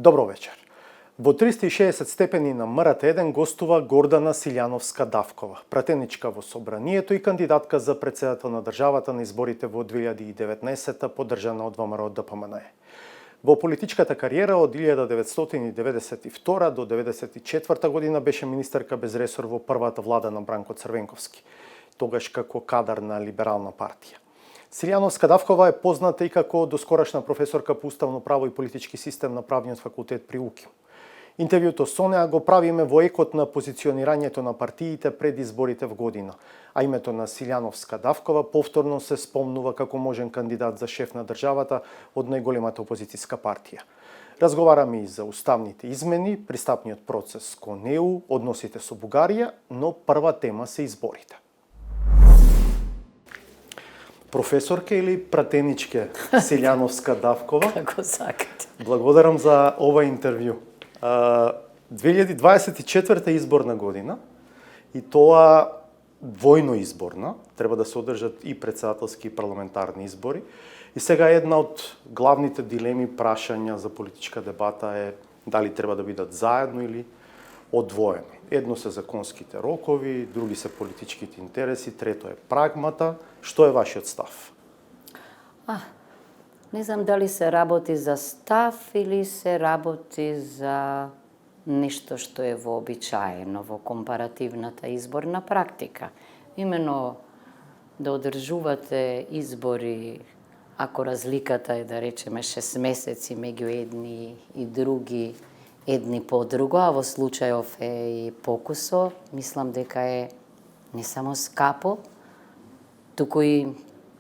Добро вечер. Во 360 степени на МРТ-1 гостува Гордана Силјановска-Давкова, пратеничка во Собранието и кандидатка за председател на државата на изборите во 2019 поддржана од ВМРО ДПМНЕ. Во политичката кариера од 1992 до 1994 година беше министерка без ресор во првата влада на Бранко Црвенковски, тогаш како кадар на Либерална партија. Силјановска-Давкова е позната и како доскорашна професорка по уставно право и политички систем на правниот факултет при УКИМ. Интервјуто со неа го правиме во екот на позиционирањето на партиите пред изборите в година, а името на Силјановска-Давкова повторно се спомнува како можен кандидат за шеф на државата од најголемата опозицијска партија. Разговараме и за уставните измени, пристапниот процес кон ЕУ, односите со Бугарија, но прва тема се изборите. Професорке или пратеничке Силјановска-Давкова? Како сакате. Благодарам за ова интервју. 2024 изборна година и тоа војно изборна, треба да се одржат и председателски и парламентарни избори. И сега една од главните дилеми, прашања за политичка дебата е дали треба да бидат заедно или одвоено. Едно се законските рокови, други се политичките интереси, трето е прагмата. Што е вашиот став? Не знам дали се работи за став или се работи за нешто што е вообичаено во компаративната изборна практика. Имено да одржувате избори, ако разликата е да речеме 6 месеци меѓу едни и други, едни по друго, а во случајов е и покусо, мислам дека е не само скапо, туку и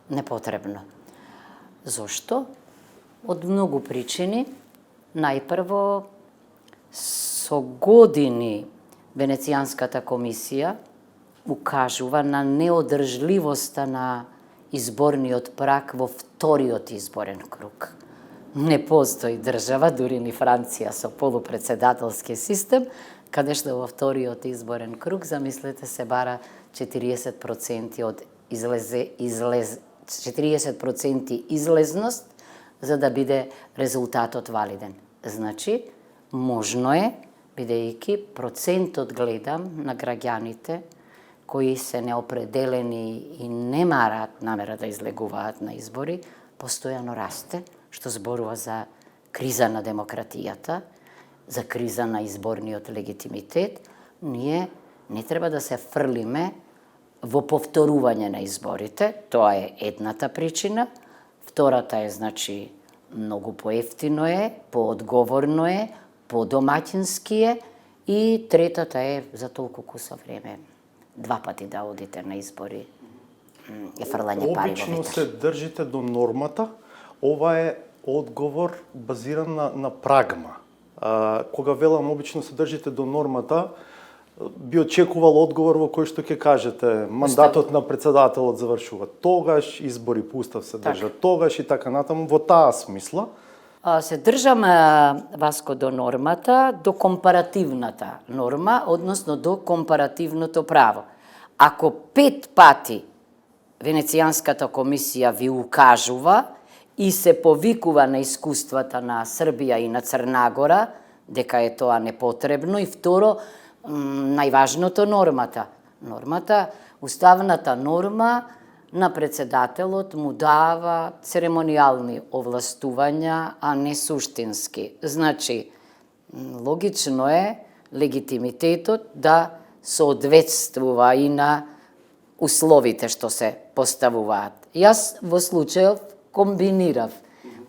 непотребно. Зошто? Од многу причини. Најпрво, со години Венецијанската комисија укажува на неодржливоста на изборниот праг во вториот изборен круг. Не постои држава, дури ни Франција со полупредседателски систем, каде што во вториот изборен круг, замислете, се бара 40% од 40% излезност за да биде резултатот валиден. Значи, можно е, бидејќи процентот гледам на граѓаните кои се неопределени и не мараат намера да излегуваат на избори, постојано расте, што зборува за криза на демократијата, за криза на изборниот легитимитет. Ние не треба да се фрлиме во повторување на изборите, тоа е едната причина. Втората е, значи, многу поевтино е, поодговорно е, подомаќински е, и третата е за толку куса време. 2 пати да одите на избори е фрлање пари во ветер. Обично се држите до нормата. Ова е одговор базиран на прагма. Кога велам обично се држите до нормата, би очекувал одговор во кој што ќе кажете мандатот на председателот завршува тогаш, избори по устав се држат тогаш и така натаму, во таа смисла. Се држам, Васко, до нормата, до компаративната норма, односно до компаративното право. Ако 5 пати Венецијанската комисија ви укажува и се повикува на искуствата на Србија и на Црна Гора, дека е тоа непотребно, и второ, најважното нормата. Нормата, уставната норма на председателот му дава церемонијални овластувања, а не суштински. Значи, логично е легитимитетот да соодветствува и на условите што се поставуваат. Јас во случајов комбинирав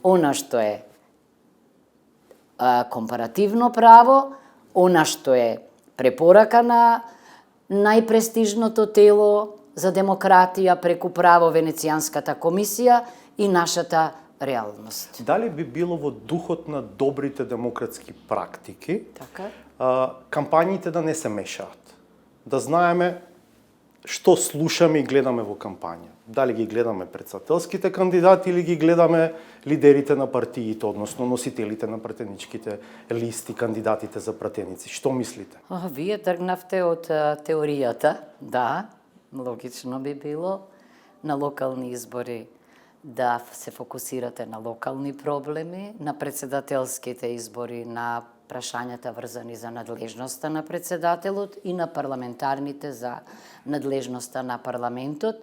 она што е компаративно право, она што е препорака на најпрестижното тело за демократија преку право Венецијанската комисија и нашата реалност. Дали би било во духот на добрите демократски практики, кампањите да не се мешаат? Да знаеме што слушаме и гледаме во кампања. Дали ги гледаме председателските кандидати или ги гледаме лидерите на партиите, односно носителите на пратеничките листи, кандидатите за пратеници. Што мислите? Вие тргнавте од теоријата. Да, логично би било на локални избори да се фокусирате на локални проблеми, на председателските избори, на прашањата врзани за надлежноста на председателот и на парламентарните за надлежноста на парламентот.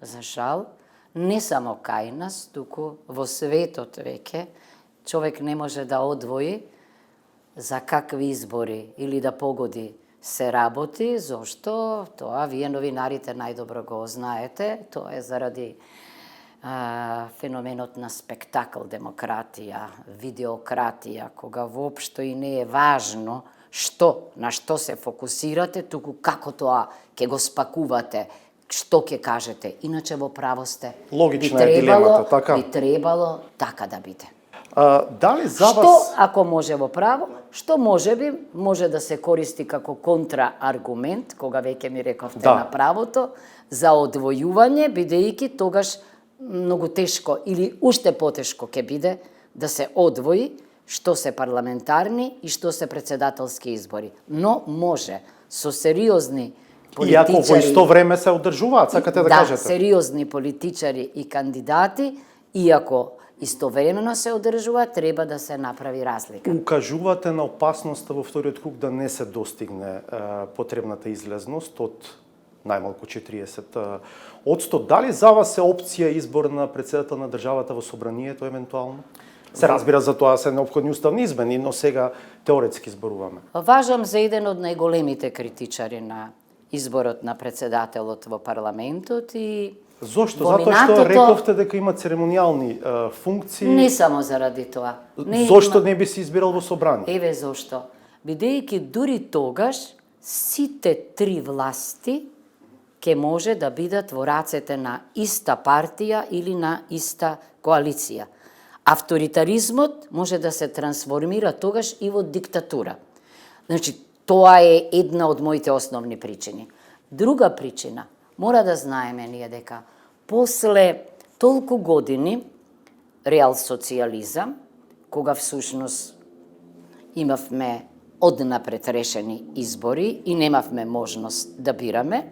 За жал, не само кај нас, туку во светот веќе човек не може да одвои за какви избори или да погоди се работи, зошто тоа вие новинарите најдобро го знаете, тоа е заради феноменот на спектакл демократија, видеократија, кога воопшто и не е важно на што се фокусирате, туку како тоа ќе го спакувате, што ќе кажете. Иначе во право сте. Логична е дилемата, така? Би требало така да биде. Дали за Што вас... ако може во право, што може да се користи како контрааргумент, кога веќе ми рековте Да. на правото, за одвојување, бидејќи тогаш многу тешко или уште потешко ќе биде да се одвои што се парламентарни и што се председателски избори. Но може со сериозни политичари... Иако во исто време се одржуваат, сакате да кажете? сериозни политичари и кандидати, иако истовремено се одржува, треба да се направи разлика. Укажувате на опасноста во вториот круг да не се достигне потребната излезност од најмалку 40%. Дали за вас е опција избор на председател на државата во собранието евентуално? Се разбира за тоа се неопходни уставни измени, но сега теоретски зборуваме. Важам за еден од најголемите критичари на изборот на председателот во парламентот и Зошто? во Затоа што минатото- рековте дека има церемониални функции. Не само заради тоа. Зошто не би се избирал во собрание? Еве зошто. Бидејќи дури тогаш сите три власти ќе може да бидат во рацете на иста партија или на иста коалиција. Авторитаризмот може да се трансформира тогаш и во диктатура. Значи, тоа е една од моите основни причини. Друга причина, мора да знаеме ние дека после толку години реал социјализам, кога всушност имавме однапред решени избори и немавме можност да бираме,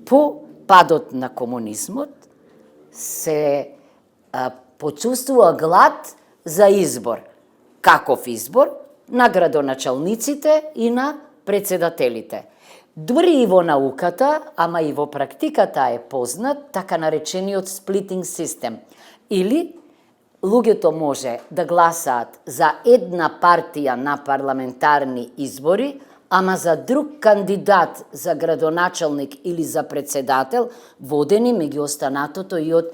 по падот на комунизмот се почувствува глад за избор. Каков избор? На градоначалниците и на председателите. Дури и во науката, ама и во практиката е познат така наречениот splitting system. Или луѓето може да гласаат за една партија на парламентарни избори, ама за друг кандидат за градоначалник или за председател, водени меѓу останатото и од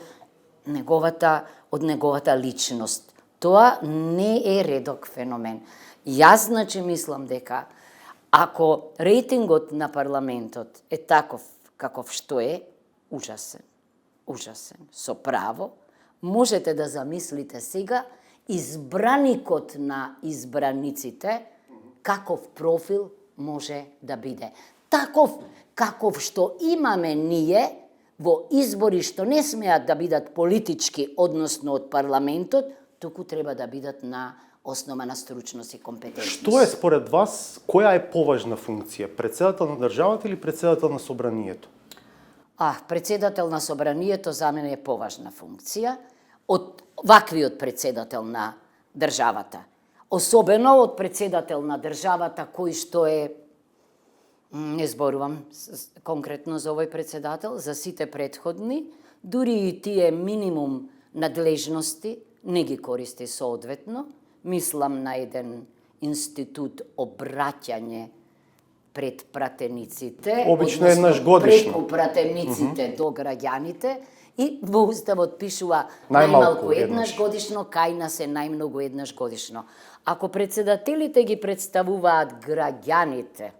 неговата личност. Тоа не е редок феномен. Јас, значи, мислам дека ако рейтингот на парламентот е таков каков што е, ужасен, со право, можете да замислите сега избраникот на избраниците каков профил може да биде. Таков каков што имаме ние во избори што не смеат да бидат политички, односно од парламентот, туку треба да бидат на основа на стручност и компетентност. Што е според вас, која е поважна функција? Председател на државата или председател на собранието? Председател на собранието за мене е поважна функција од ваквиот председател на државата. Особено од председател на државата кој што е, не зборувам конкретно за овој председател, за сите претходни, дури и тие минимум надлежности не ги користи соодветно. Мислам на еден институт обраќање пред пратениците, Обично еднаш годишно. преку пратениците до граѓаните, и во Уставот пишува Најмалку најмалку еднаш. еднаш годишно, кај нас е најмногу еднаш годишно. Ако председателите ги представуваат граѓаните,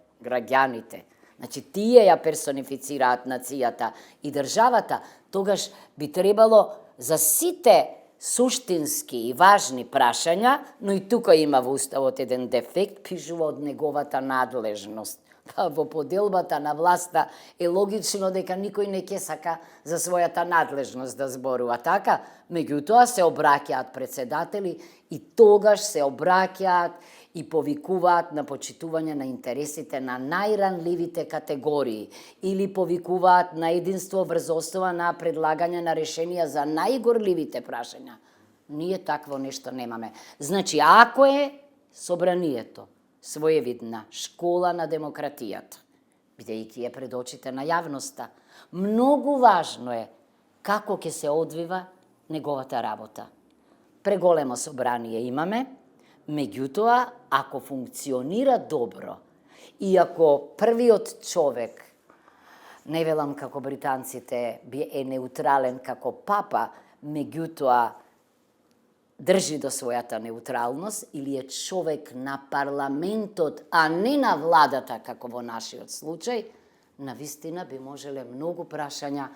значи тие ја персонифицираат нацијата и државата, тогаш би требало за сите суштински и важни прашања, но и тука има во Уставот еден дефект, пишува од неговата надлежност. Во поделбата на власта е логично дека никој не ќе сака за својата надлежност да зборува така, меѓутоа се обраќаат председатели и тогаш се обраќаат и повикуваат на почитување на интересите на најранливите категории или повикуваат на единство врз основа на предлагање на решенија за најгорливите прашања. Ние такво нешто немаме. Значи, ако е собранието своевидна школа на демократијата, бидејќи е пред очите на јавноста, многу важно е како ќе се одвива неговата работа. Преголемо собрание имаме, меѓутоа, ако функционира добро и ако првиот човек, не велам како британците, е неутрален како папа, меѓутоа држи до својата неутралност или е човек на парламентот, а не на владата, како во нашиот случај, навистина би можеле многу прашања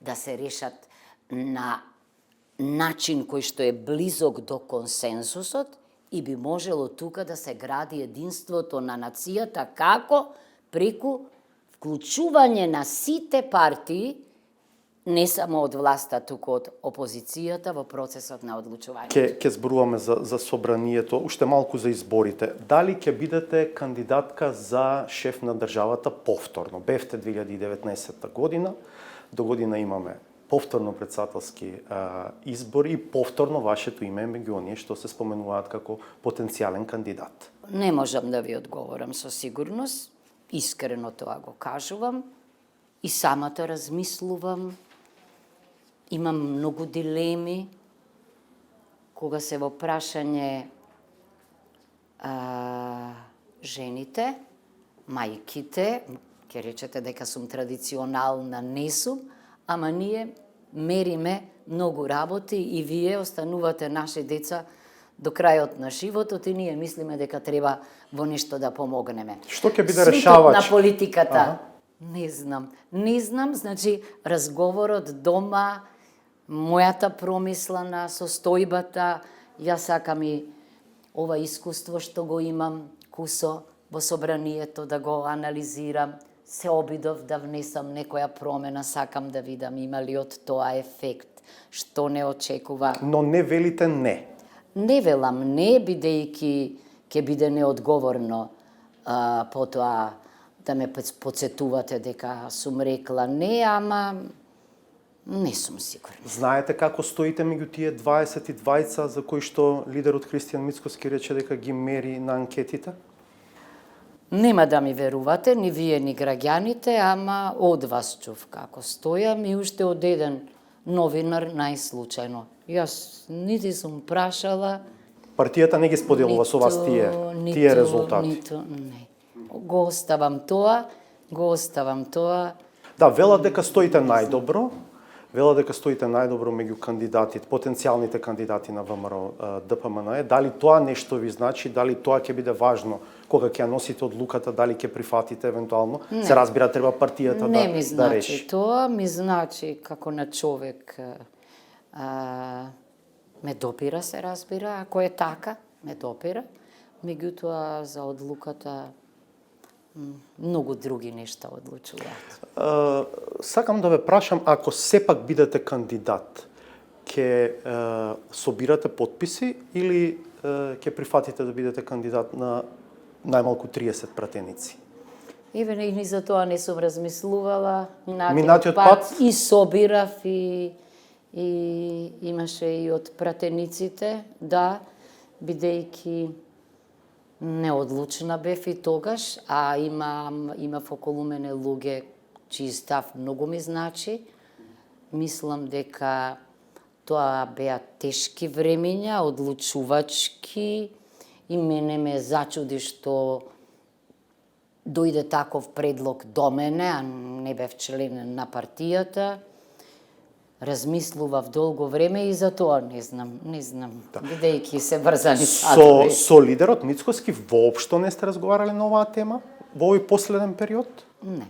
да се решат на начин кој што е близок до консенсусот и би можело тука да се гради единството на нацијата како преку вклучување на сите партии, не само од власта, туку од опозицијата во процесот на одлучување. Ке зборуваме за собранието, уште малку за изборите. Дали ќе бидете кандидатка за шеф на државата повторно? Бевте 2019 година, до година имаме повторно председателски избори и повторно вашето име е меѓу оние што се споменуваат како потенцијален кандидат. Не можам да ви одговорам со сигурност, искрено тоа го кажувам и самата размислувам. Имам многу дилеми кога се во прашање жените, мајките, ќе речете дека сум традиционална, не сум, ама ние мериме многу работи и вие останувате наши деца до крајот на животот и ние мислиме дека треба во нешто да помогнеме. Што ќе биде решавач? На политиката. Не знам, значи разговорот дома, мојата промисла на состојбата, јас сакам и ова искуство што го имам, кусо во собранието да го анализирам, се обидов да внесам некоја промена, сакам да видам има ли од тоа ефект, што не очекува. Но не велите не. Не велам не, бидејќи ќе биде неодговорно потоа да ме подсетувате дека сум рекла не, ама не сум сигурна. Знаете како стоите меѓу тие 22 за кои што лидерот Христијан Мицкоски рече дека ги мери на анкетите? Нема да ми верувате, ни вие, ни граѓаните, ама од вас чув како стојам и уште од еден новинар најслучајно. Јас нити сум прашала. Партијата не ги споделува со вас тие резултати? Не. Го оставам тоа. Да, велат дека стоите најдобро, меѓу кандидатите, потенцијалните кандидати на ВМРО ДПМН. Дали тоа нешто ви значи, дали тоа ќе биде важно кога ќе ја носите одлуката, дали ќе прифатите евентуално? Не. Се разбира, треба партијата да реши. Не ми значи тоа, ми значи како на човек ме допира, се разбира, ако е така, ме допира. Меѓутоа за одлуката многу други нешта одлучуваат. Сакам да ве прашам, ако сепак бидете кандидат, ќе собирате подписи или ќе прифатите да бидете кандидат на најмалку 30 пратеници? Еве, ни за тоа не сум размислувала. Минатиот пат и собирав и имаше и од пратениците, да, бидејќи неодлучна бев и тогаш, а имав околу мене луѓе чиј став многу ми значи. Мислам дека тоа беа тешки времиња, одлучувачки, и мене ме зачуди што дојде таков предлог до мене, а не бев член на партијата. Размислував долго време и за тоа не знам, да. Бидејќи се врзани со лидерот Мицкоски воопшто не сте разговарале на оваа тема во овој последен период? Не.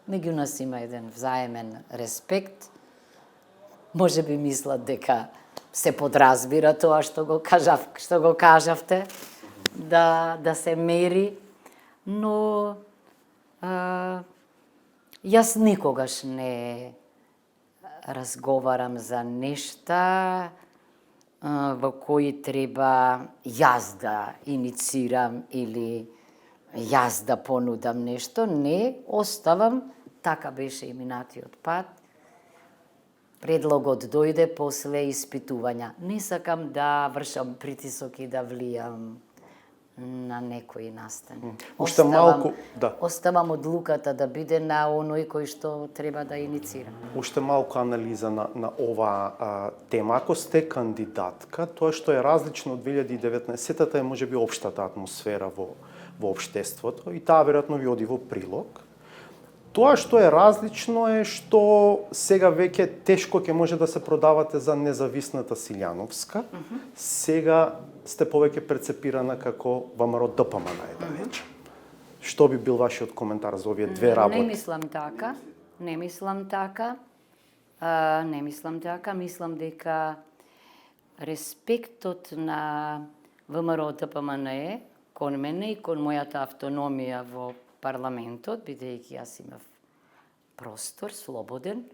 Меѓу нас има еден взаемен респект. Може би мислат дека се подразбира тоа што го кажавте, да се мери, но јас никогаш не разговарам за нешта во кои треба јас да иницирам или јас да понудам нешто. Не, оставам, така беше и минатиот пат. Предлогот дојде после испитувања. Не сакам да вршам притисок и да влијам на некои настани. Уште малку, да. Оставам одлуката да биде на оној кој што треба да иницира. Уште малку анализа на оваа тема. Ако сте кандидатка, тоа што е различно од 2019-та е можеби општата атмосфера во општеството и таа веројатно ви оди во прилог. Тоа што е различно е што сега веќе тешко ќе може да се продавате за независната Силјановска. Сега сте повеќе прецепирана како ВМРО ДПМН, да речем. Што би бил вашиот коментар за овие две работи? Не мислам така. Не мислам така. Мислам дека респектот на ВМРО ДПМН кон мене и кон мојата автономија во парламентот, бидејќи јас имав простор, слободен,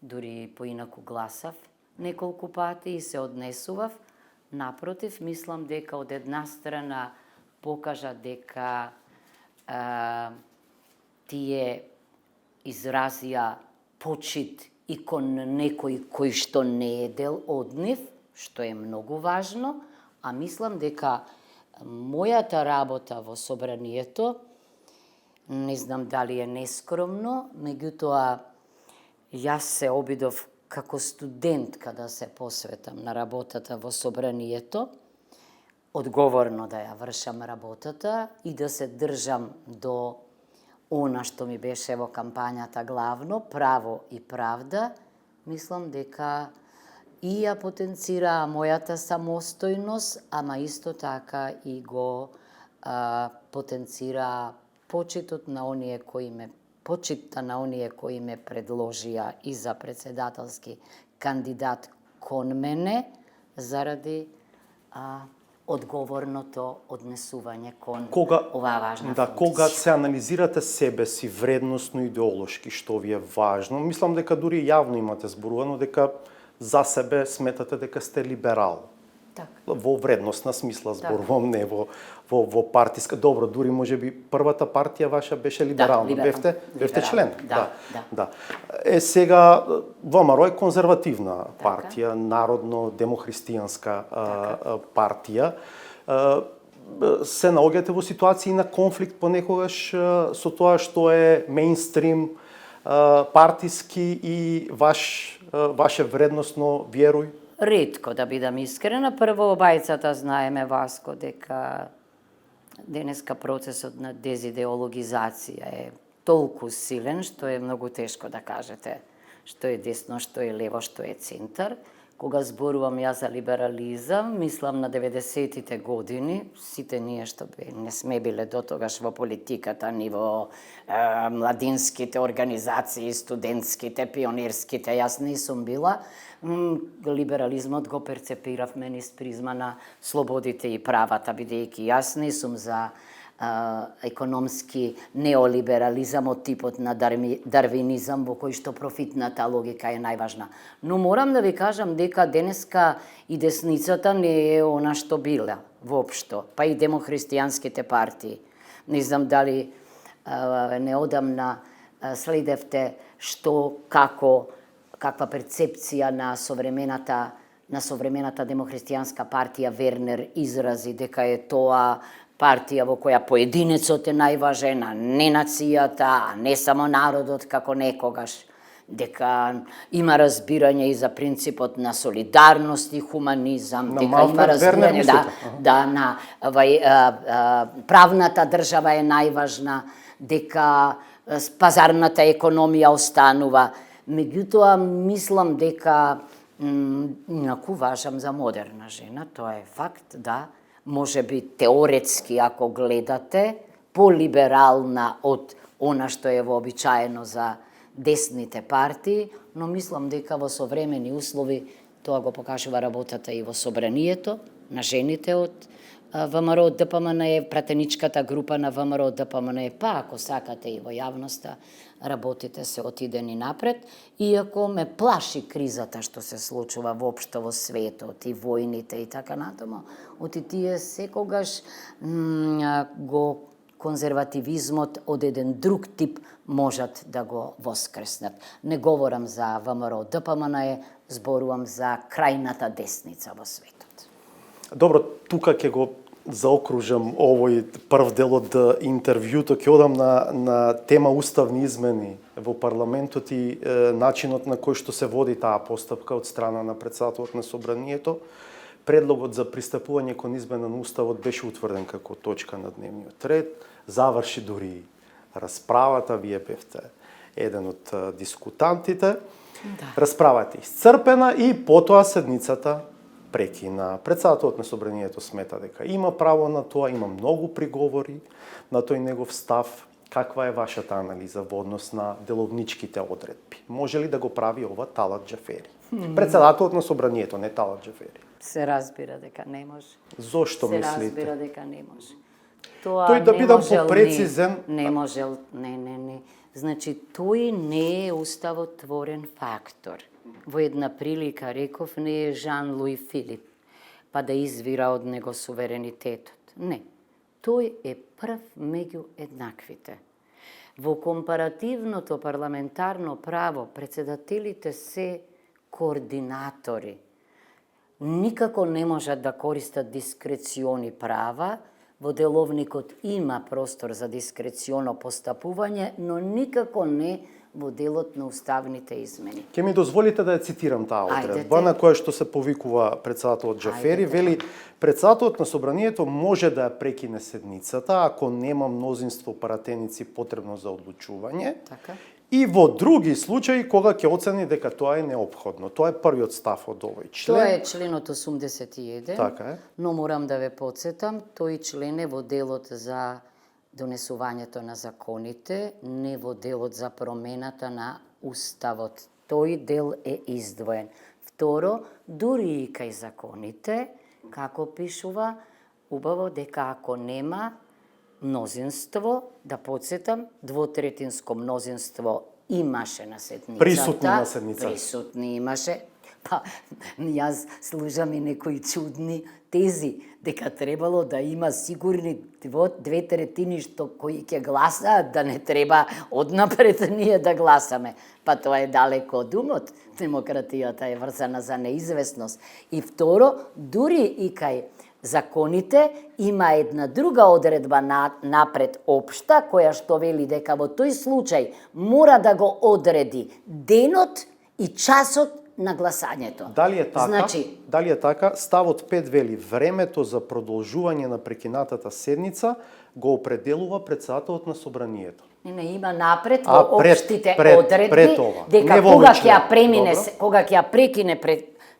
дури поинаку гласав неколку пати и се однесував. Напротив, мислам дека од една страна покажа дека тие изразија почит и кон некој кој што не е дел од нив, што е многу важно, а мислам дека мојата работа во собранието, не знам дали е нескромно, меѓутоа јас се обидов како студентка да се посветам на работата во собранието, одговорно да ја вршам работата и да се држам до она што ми беше во кампањата главно, право и правда. Мислам дека и ја потенцира мојата самостојност, ама исто така и го потенцира почитот на оние кои ме почитта на оние кои ме предложија и за председателски кандидат кон мене заради одговорното однесување кон оваа важна функција. Кога се анализирате себе си вредносно идеолошки, што ви е важно, мислам дека дури јавно имате зборувано дека за себе сметате дека сте либерал. Так. Во вредносна смисла зборувам, не во партиска. Добро, дури можеби првата партија ваша беше либерална. Бевте член. Да. Сега ВМРО е конзервативна партија, народно-демохристијанска партија. Се наоѓате во ситуации на конфликт понекогаш со тоа што е мејнстрим партиски и ваше вредносно веруј? Ретко, да бидам искрена. Прво, обајцата знаеме, Васко, дека денеска процесот на дезидеологизација е толку силен, што е многу тешко да кажете што е десно, што е лево, што е центар. Кога зборувам јас за либерализам, мислам на 90-тите години, сите ние што не сме биле до тогаш во политиката, ни во младинските организации, студентските, пионерските, јас не сум била. Либерализмот го перцепиравме низ призма на слободите и правата, бидејќи јас не сум за економски неолиберализам од типот на дарвинизам во кој што профитната логика е најважна. Но морам да ви кажам дека денеска и десницата не е она што била воопшто, па и демохристијанските партии. Не знам дали неодамна следевте што каква перцепција на современата демохристијанска партија Вернер изрази дека е тоа партија во која поединецот е најважен, а не нацијата, а не само народот како некогаш, дека има разбирање и за принципот на солидарност и хуманизам, дека има разбирање на правната држава е најважна, дека пазарната економија останува. Меѓутоа, мислам дека инаку важам за модерна жена, тоа е факт, да, може би теоретски, ако гледате, полиберална од она што е вообичаено за десните партии, но мислам дека во современи услови тоа го покажува работата и во собранието на жените од ВМРО ДПМН е пратеничката група на ВМРО ДПМН, па ако сакате и во јавноста, работите се отидени напред, иако ме плаши кризата што се случува воопшто во светот и војните и така натаму, оти тие секогаш го конзервативизмот од еден друг тип можат да го воскреснат. Не говорам за ВМРО ДПМН, зборувам за крајната десница во светот. Добро, тука ќе го заокружам овој прв дел од интервјуто, ќе одам на тема уставни измени во парламентот и начинот на кој што се води таа постапка од страна на председателот на собранието. Предлогот за пристапување кон измена на уставот беше утврден како точка на дневниот ред, заврши дури расправата, вие бевте еден од дискутантите. Да. Расправата е исцрпена и потоа седницата прекина. Председателот на собранието смета дека има право на тоа, има многу приговори на тој негов став. Каква е вашата анализа во однос на деловничките одредби? Може ли да го прави ова Талат Џафери? Председателот на собранието, не Талат Џафери. Се разбира дека не може. Зошто се мислите? Се разбира дека не може. Тоа Тој да не бидам можел попрецизен. Не можел, не. Значи, тој не е уставотворен фактор. Во една прилика реков, не е Жан-Луи Филип, па да извира од него суверенитетот. Не. Тој е прв меѓу еднаквите. Во компаративното парламентарно право, председателите се координатори. Никако не можат да користат дискрециони права. Во деловникот има простор за дискреционо постапување, но никако не во делот на уставните измени. Ке ми дозволите да ја цитирам таа одредба Ајдете. на која што се повикува председателот Џафери. Ајдете. Вели, председателот на собранието може да ја прекине седницата ако нема мнозинство пратеници потребно за одлучување. Така? И во други случаи кога ќе оцени дека тоа е неопходно. Тоа е првиот став од овој член. Тоа е членот 81, Така е. но морам да ве подсетам, тој член е во делот за донесувањето на законите, не во делот за промената на уставот. Тој дел е издвоен. Второ, дури и кај законите, како пишува, убаво дека ако нема мнозинство, да подсетам, двотретинско мнозинство имаше на седницата. Присутни на седницата. Присутни имаше. Па, јас служам и некои чудни тези, дека требало да има сигурни две третини што кои ќе гласаат, да не треба однапред ние да гласаме. Па тоа е далеко од умот. Демократијата е врзана за неизвестност. И второ, дури и кај законите има една друга одредба напред општа, која што вели дека во тој случај мора да го одреди денот и часот на гласањето. Дали е така? Значи, Дали е така? Ставот 5 вели времето за продолжување на прекинатата седница го определува председателот на собранието. не има напред А, во пред општите ова. одредби дека Не во кога овој ќе член. ја премине, Добро. кога ќе ја прекине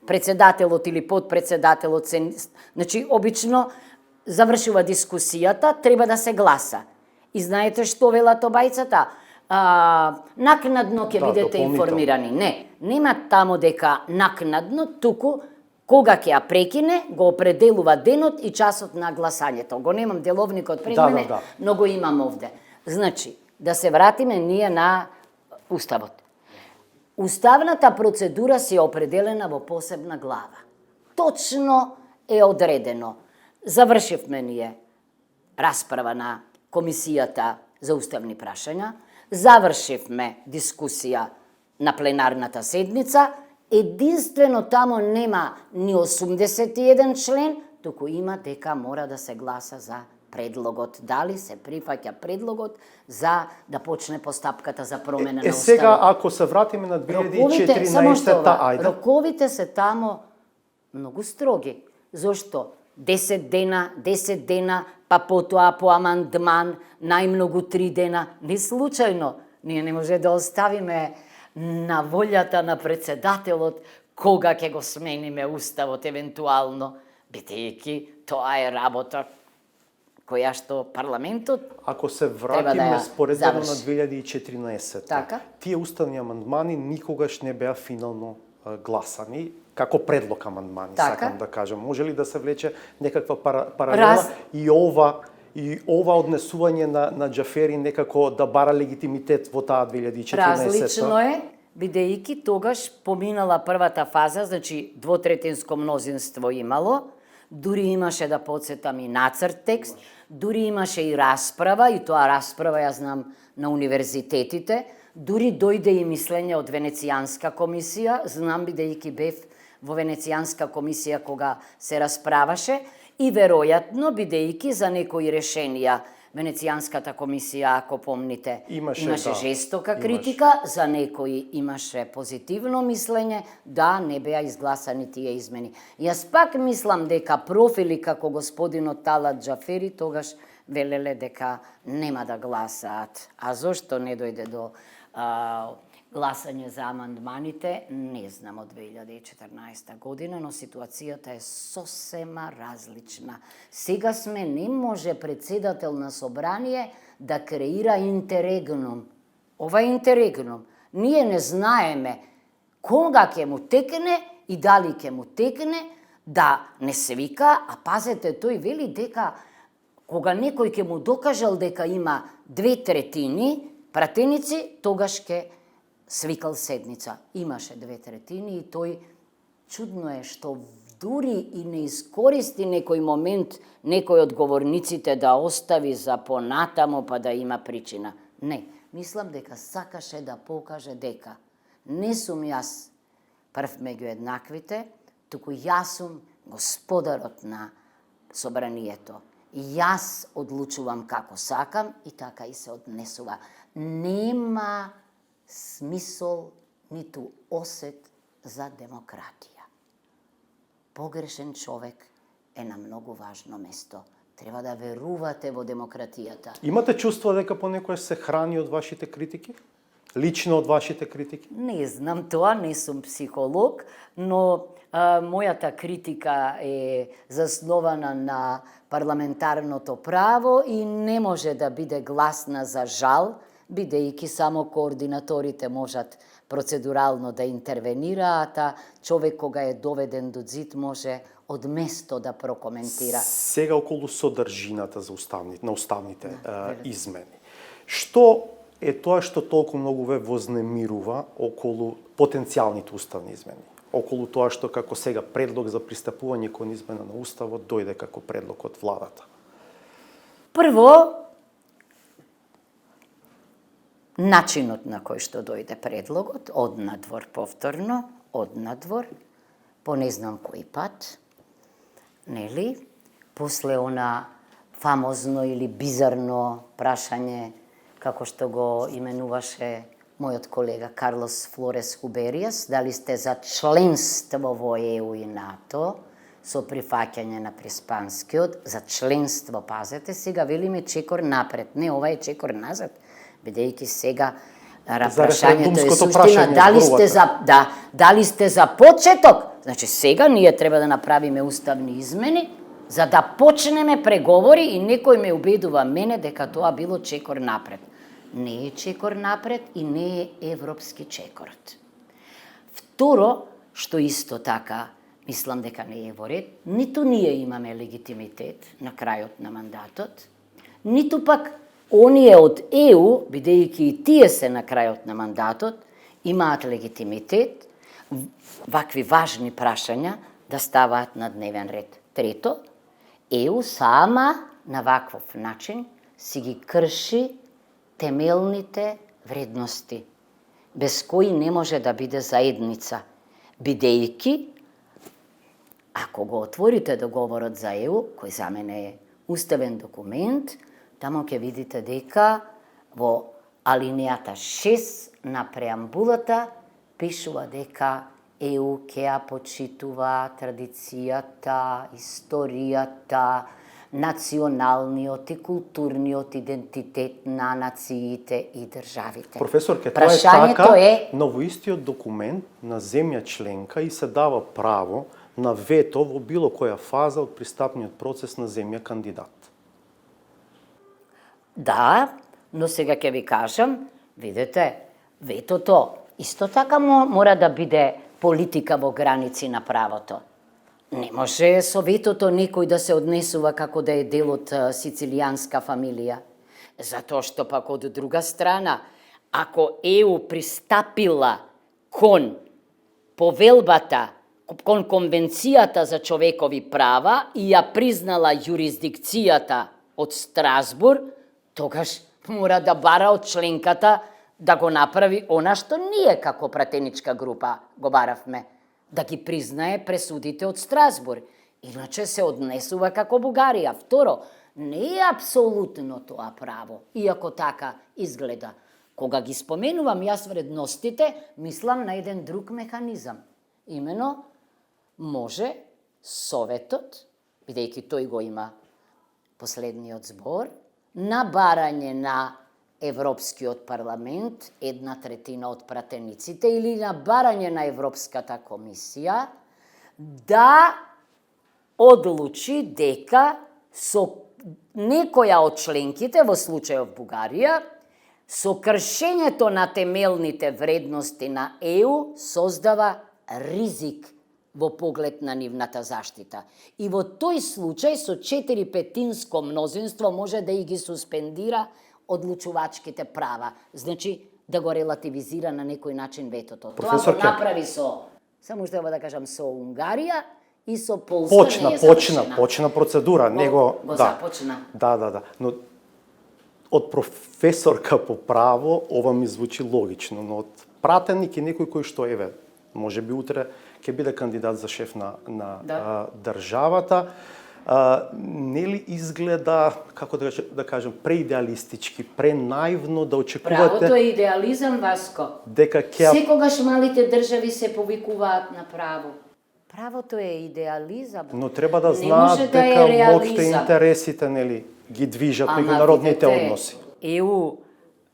председателот или подпредседателот се, значи обично завршува дискусијата, треба да се гласа. И знаете што велат обајцата? Накнадно ќе Да, бидете дополнително. информирани. Не, нема таму дека накнадно, туку кога ќе ја прекине, го определува денот и часот на гласањето. Го немам деловникот пред мене, да. но го имам овде. Значи, да се вратиме ние на Уставот. Уставната процедура си е определена во посебна глава. Точно е одредено. Завршивме ние расправа на Комисијата за уставни прашања, завршивме дискусија на пленарната седница, единствено тамо нема ни 81 член, туку има дека мора да се гласа за предлогот. Дали се прифаќа предлогот за да почне постапката за промена на уставот. Сега, ако се вратиме на 2014-та, ајде. Роковите се тамо многу строги. Зошто? 10 дена, па потоа по амандман, најмногу 3 дена. Не случајно. Ние не може да оставиме на волјата на председателот кога ќе го смениме уставот евентуално, бидејќи тоа е работа која што парламентот Ако се треба да вратиме ја споредено на заврши. 2014, Така. тие уставни амандмани никогаш не беа финално гласани. како предлог амандмани, Така. сакам да кажам. Може ли да се влече некаква паралела и ова однесување на Џафери некако да бара легитимитет во таа 2014? Различно е, бидејќи тогаш поминала првата фаза, значи двотретинско мнозинство имало, дури имаше, да подсетам, и нацрт текст, дури имаше и расправа, и тоа расправа ја знам на универзитетите, дури дојде и мислење од Венецијанска комисија, знам бидејќи бев во Венецијанска комисија кога се расправаше, и веројатно бидејќи за некои решенија Венецијанската комисија, ако помните, имаше жестока критика, за некои имаше позитивно мислење, да, не беа изгласани тие измени. Јас пак мислам дека профили како господинот Талат Џафери тогаш велеле дека нема да гласаат. А зошто не дојде до гласање за амандманите, не знам, од 2014 година, но ситуацијата е сосема различна. Сега сме, не може председател на собрание да креира интерегнум. Ова е интерегнум. Ние не знаеме кога ќе му текне и дали ќе му текне, да не се вика, а пазете, тој вели дека кога некој ќе му докажал дека има 2/3 пратеници, тогаш ќе свикал седница. Имаше 2/3 и тој, чудно е што дури и не искористи некој момент некој од говорниците да остави за понатамо па да има причина. Не, мислам дека сакаше да покаже дека не сум јас прв меѓу еднаквите, туку јас сум господарот на собранието. Јас одлучувам како сакам и така и се однесува. Нема смисол ниту осет за демократија. Погрешен човек е на многу важно место. Треба да верувате во демократијата. Имате чувство дека понекогаш се храни од вашите критики? Лично од вашите критики? Не знам тоа, не сум психолог, но мојата критика е заснована на парламентарното право и не може да биде гласна за жал, бидејќи само координаторите можат процедурално да интервенираат, а човек кога е доведен до зид може од место да прокоментира. Сега околу содржината на уставните измени. Што е тоа што толку многу ве вознемирува околу потенцијалните уставни измени? Околу тоа што како сега предлог за пристапување кон измена на уставот дојде како предлог од владата? Прво, начинот на кој што дојде предлогот, однадвор повторно, однадвор, по не знам кој пат, нели? После она фамозно или бизарно прашање, како што го именуваше мојот колега Карлос Флорес Хуберијас, дали сте за членство во ЕУ и НАТО, со прифаќање на Приспанскиот, за членство, пазете, сега велиме чекор напред, не, ова е чекор назад, бидејќи сега прашањето е суштина, дали сте за почеток, значи сега ние треба да направиме уставни измени, за да почнеме преговори и некој ме убедува мене дека тоа било чекор напред. Не е чекор напред и не е европски чекорот. Второ, што исто така мислам дека не е во ред, ниту ние имаме легитимитет на крајот на мандатот, ниту пак оние од ЕУ, бидејќи и тие се на крајот на мандатот, имаат легитимитет вакви важни прашања да ставаат на дневен ред. Трето, ЕУ сама на ваквов начин си ги крши темелните вредности, без кои не може да биде заедница, бидејќи ако го отворите договорот за ЕУ, кој за мене е уставен документ, тамо ќе видите дека во алинејата 6 на преамбулата пишува дека ЕУ ќе ја почитува традицијата, историјата, националниот и културниот идентитет на нациите и државите. Професорке, тоа е така, но во истиот документ на земја членка и се дава право на вето во било која фаза од пристапниот процес на земја кандидат. Да, но сега ќе ви кажам, видете, ветото исто така мора да биде политика во граници на правото. Не може Советото некој да се однесува како да е дел од сицилијанска фамилија. Затоа што пак од друга страна, ако ЕУ пристапила кон повелбата, кон Конвенцијата за човекови права и ја признала јурисдикцијата од Страсбур, тогаш мора да бара од членката да го направи она што ние како пратеничка група го баравме, да ги признае пресудите од Страсбур. Иначе се однесува како Бугарија. Второ, не е апсолутно тоа право, иако така изгледа. Кога ги споменувам јас вредностите, мислам на еден друг механизам. Имено, може Советот, бидејќи тој го има последниот збор, на барање на Европскиот парламент, 1/3 од пратениците, или на барање на Европската комисија, да одлучи дека со некоја од членките, во случајот Бугарија, со кршењето на темелните вредности на ЕУ создава ризик во поглед на нивната заштита. И во тој случај со 4/5 мнозинство може да и ги суспендира одлучувачките права. Значи, да го релативизира на некој начин ветото. Тоа го направи само што да кажам, со Унгарија и со Полска Почна процедура, него започна. Да. Но од професорка по право ова ми звучи логично, но од пратеник и некој кој што еве може би утре ќе биде кандидат за шеф на државата, нели изгледа, како да кажем, преидеалистички, пренаивно да очекувате... Правото е идеализам, Васко. Дека ќе... Секогаш малите држави се повикуваат на право. Правото е идеализам. Но треба да знаат дека моќта и интересите, нели, ги движат меѓународните односи. ЕУ,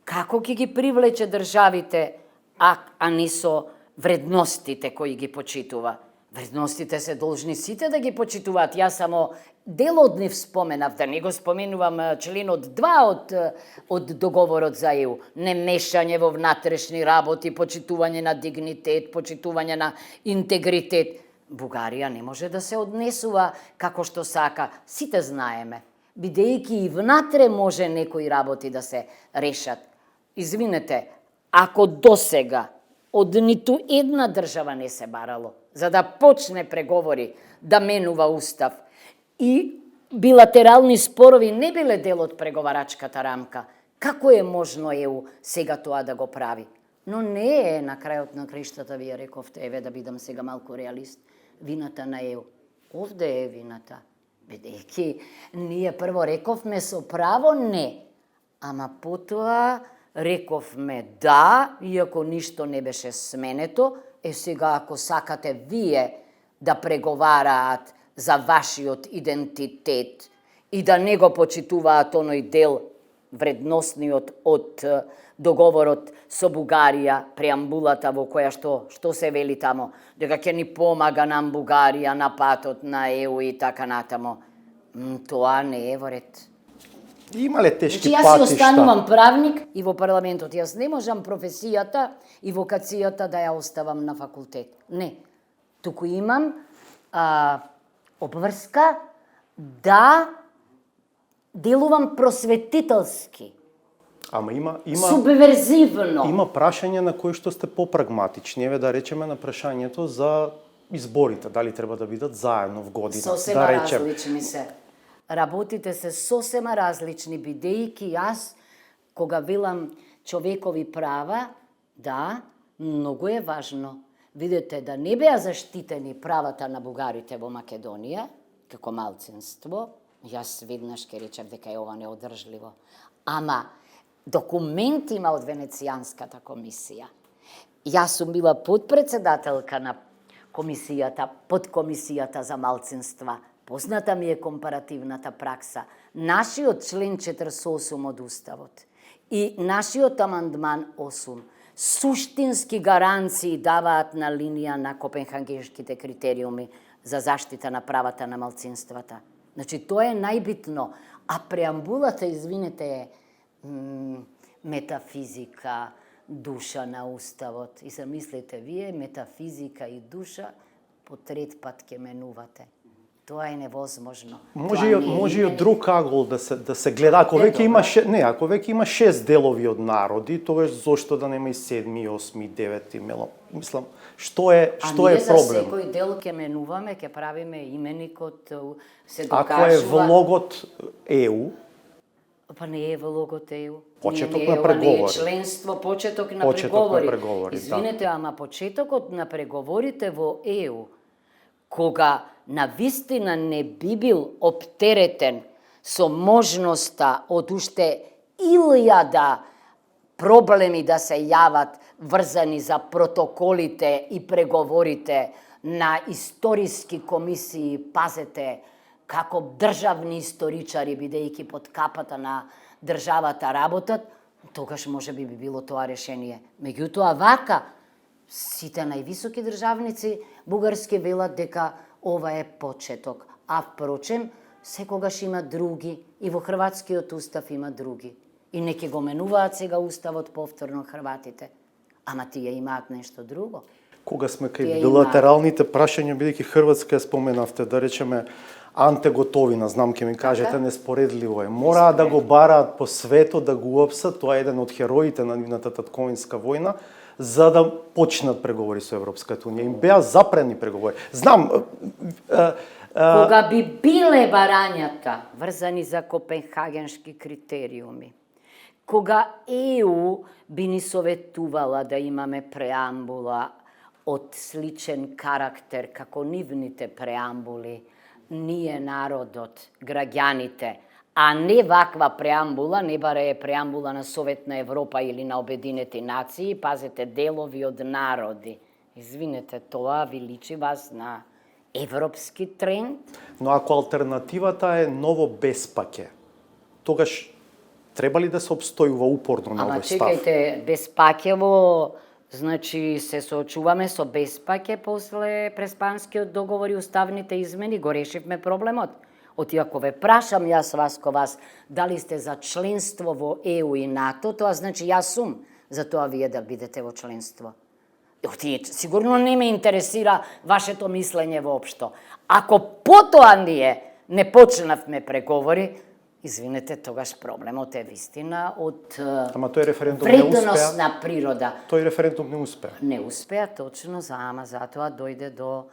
како ќе ги привлече државите, а не со вредностите кои ги почитува? Вредностите се должни сите да ги почитуваат. Јас само дел од нив споменав, да не го споменувам членот 2 од договорот за ЕУ. Немешање во внатрешни работи, почитување на дигнитет, почитување на интегритет. Бугарија не може да се однесува како што сака. Сите знаеме. Бидејќи и внатре може некои работи да се решат. Извинете, ако досега од ниту една држава не се барало, за да почне преговори да менува устав и билатерални спорови не биле дел од преговарачката рамка, како е можно ЕУ сега тоа да го прави? Но не е на крајот на краиштата, вие рековте, еве да бидам сега малку реалист, вината на ЕУ. Овде е вината. Бидејќи ние прво рековме со право не, ама потоа рековме да, иако ништо не беше сменето, сега ако сакате вие да преговараат за вашиот идентитет и да не го почитуваат оној дел вредносниот од договорот со Бугарија, преамбулата во која што се вели тамо, дека ќе ни помага нам Бугарија на патот на ЕУ и така натамо. Тоа не е во ред. Имале тешки патишта. Јас си останувам правник и во парламентот. Јас не можам професијата и вокацијата да ја оставам на факултет. Не. Туку имам обврска да делувам просветителски. Ама има субверзивно. Има прашања на кои што сте попрагматични. Еве да речеме на прашањето за изборите, дали треба да бидат заедно в година. Сосема различни се. Работите се сосема различни, бидејќи јас, кога велам човекови права, да, многу е важно. Видете, да не беа заштитени правата на бугарите во Македонија, како малцинство, јас веднаш ке речев дека е ова неодржливо. Ама, документ има од Венецијанската комисија. Јас сум била подпредседателка на комисијата, подкомисијата за малцинства. Позната ми е компаративната пракса. Нашиот член 48 од Уставот и нашиот амандман 8 суштински гаранции даваат на линија на копенхагенските критериуми за заштита на правата на малцинствата. Значи, тоа е најбитно. А преамбулата, извинете, е метафизика, душа на уставот. И замислете, вие метафизика и душа по трет пат ќе менувате. Тоа е невозможно. Може и од друг агол да се гледа. Ако веќе има 6 делови од народи, тогаш зошто да нема и 7, 8, 9 мело. Мислам, што е проблем? За секој дел ќе менуваме, ќе правиме именикот, се докажува. Ако е влогот ЕУ, па не е влогот ЕУ. Почеток не на преговори. Не е членство, почеток на преговори. Извинете, ама почетокот на преговорите во ЕУ, кога на вистина не би бил оптеретен со можноста од уште 1000 проблеми да се јават врзани за протоколите и преговорите на историски комисии, пазете, како државни историчари, бидејќи под капата на државата работат, тогаш може би било тоа решение. Меѓутоа, вака, сите највисоки државници бугарски велат дека ова е почеток. А впрочем, секогаш има други, и во хрватскиот устав има други. И не ќе го менуваат сега уставот повторно хрватите. Ама тие имаат нешто друго. Кога сме кај билатералните прашања, бидејќи Хрватска ја споменавте, да речеме, Анте Готовина, знам ќе ми кажете, неспоредливо е. Мораа да го бараат по светот, да го опсат, тоа е еден од хероите на нивната татковинска војна, за да почнат преговори со Европската унија. Им беа запрени преговори. Знам... Кога би биле барањата врзани за копенхагеншки критериуми, кога ЕУ би ни советувала да имаме преамбула од сличен карактер како нивните преамбули, ние народот, граѓаните, а не ваква преамбула, не баре е преамбула на Совет на Европа или на Обединети нации, пазете, делови од народи. Извинете, тоа ви личи вас на европски тренд? Но ако алтернативата е ново беспаке, тогаш треба ли да се обстојува упорно на овој став? Ама чекајте, беспакево, значи се соочуваме со беспаке после Преспанскиот договор и уставните измени, го решивме проблемот. Ако ве прашам јас вас ко вас, дали сте за членство во ЕУ и НАТО, тоа значи јас сум за тоа вие да бидете во членство. Сигурно не ме интересира вашето мислење воопшто. Ако потоа ние не почнавме преговори, извинете, тогаш проблемот е вистина од вредносна природа. Тој референдум не успеа. Не успеа точно, ама затоа дојде до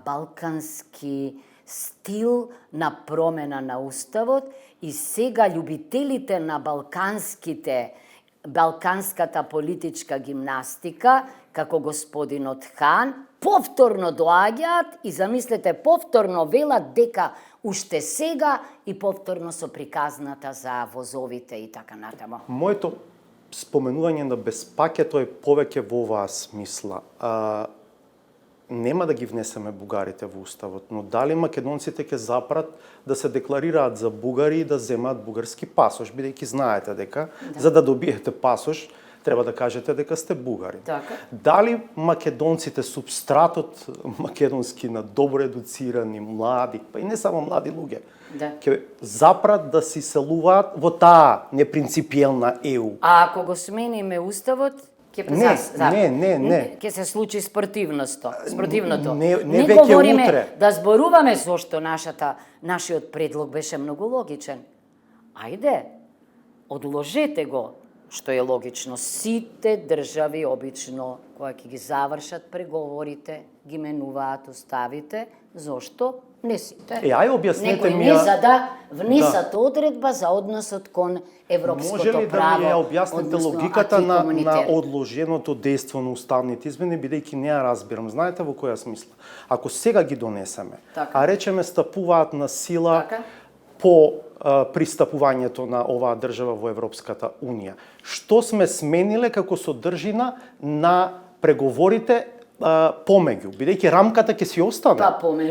балкански стил на промена на уставот и сега љубителите на балканската политичка гимнастика, како господинот Хан, повторно доаѓаат и замислете, повторно велат дека уште сега и повторно со приказната за возовите и така натаму. Моето споменување на беспакето е повеќе во оваа смисла. Нема да ги внесеме бугарите во уставот, но дали македонците ќе запрат да се декларираат за бугари и да земаат бугарски пасош, бидејќи знаете дека за да добиете пасош треба да кажете дека сте бугари. Така. Дали македонците, субстратот македонски на добро едуцирани, млади, па и не само млади луѓе, ќе запрат да се селуваат во таа непринципиелна ЕУ? А ако го смениме уставот, Не. Ќе се случи спротивното. Не говориме утре. Да зборуваме зошто нашиот предлог беше многу логичен. Ајде, одложете го, што е логично. Сите држави обично, кога ќе ги завршат преговорите, ги менуваат уставите, зошто не сите. Ај објаснете ми. Некои не за да внесат одредба за односот кон европското право. Може ли да ми ја објасните логиката на одложеното дејство на уставните измени, бидејќи не ја разбирам. Знаете во која смисла? Ако сега ги донесеме, а речеме стапуваат на сила по пристапувањето на оваа држава во Европската унија, што сме смениле како содржина на преговорите помеѓу, бидејќи рамката ќе си остане.